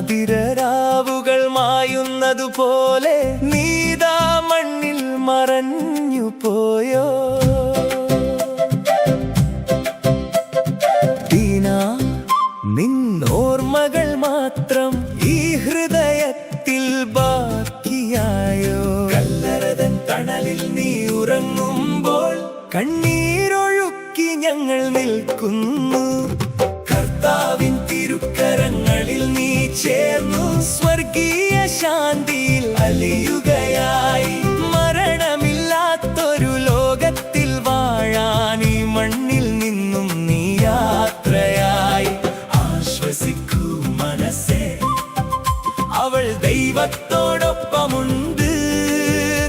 ആതിരരാവുകൾ മായുന്നതുപോലെ നീതാ മണ്ണിൽ മറഞ്ഞു പോയോ. ദീന നിന്നോർമ്മകൾ മാത്രം ഈ ഹൃദയത്തിൽ ബാക്കിയായോ. കല്ലറതൻ തണലിൽ നീ ഉറങ്ങുമ്പോൾ കണ്ണീരൊഴുക്കി ഞങ്ങൾ നിൽക്കുന്നു. കർത്താവിൻ തിരുക്കരങ്ങളിൽ നീ ചേർന്നു സ്വർഗീയ ശാന്തിയിൽ അലിയുകയായി. മരണമില്ലാത്തൊരു ലോകത്തിൽ വാഴാൻ ഈ മണ്ണിൽ നിന്നും നീ യാത്രയായി. ആശ്വസിക്കൂ മനസ്സേ, അവൾ ദൈവത്തോടൊപ്പമുണ്ട്.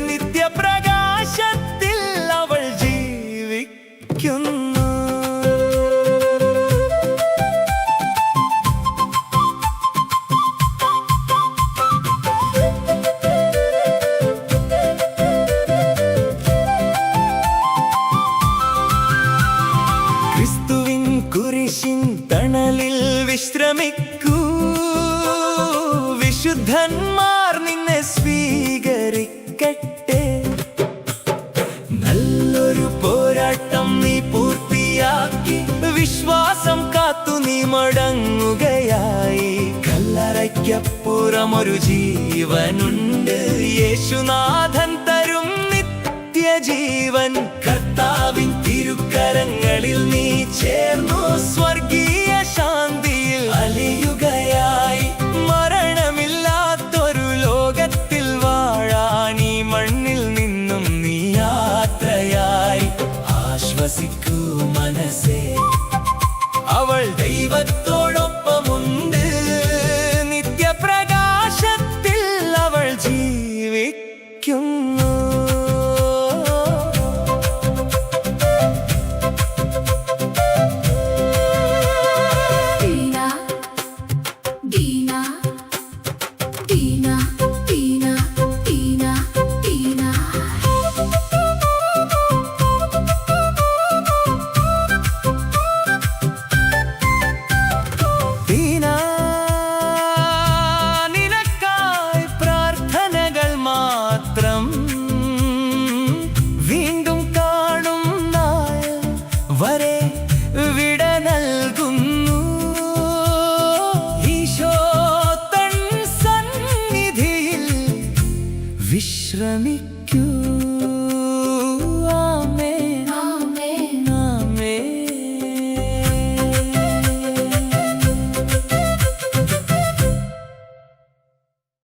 നിത്യപ്രകാശത്തിൽ അവൾ ജീവിക്കുന്നു. ക്രിസ്തുവിൻ കുരിശിൻ തണലിൽ വിശ്രമിക്കൂ. വിശുദ്ധന്മാർ നിന്നെ സ്വീകരിക്കട്ടെ. നല്ലൊരു പോരാട്ടം നീ പൂർത്തിയാക്കി വിശ്വാസം കാത്തു നീ മടങ്ങുകയായി. കല്ലറയ്ക്കപ്പുറം ഒരു ജീവനുണ്ട്, യേശുനാഥൻ തരും നിത്യജീവൻ. കർത്താവിൻ തിരുക്കരങ്ങളിൽ നീ ചേർന്നു സ്വർഗീയ ശാന്തിയിൽ അലിയുകയായി. മരണമില്ലാത്തൊരു ലോകത്തിൽ വാഴാൻ ഈ മണ്ണിൽ നിന്നും നീ യാത്രയായി. ആശ്വസിക്കൂ മനസ്സേ, അവൾ ദൈവത്തോടൊപ്പമുണ്ട്. നിത്യപ്രകാശത്തിൽ അവൾ ജീവിക്കുന്നു. നിനക്കായി പ്രാർത്ഥനകൾ മാത്രം വീണ്ടും കാണും നാൾ വരെ വിട നൽകുന്നു. ഈശോ തൻ സന്നിധിയിൽ വിശ്രമിക്കൂ.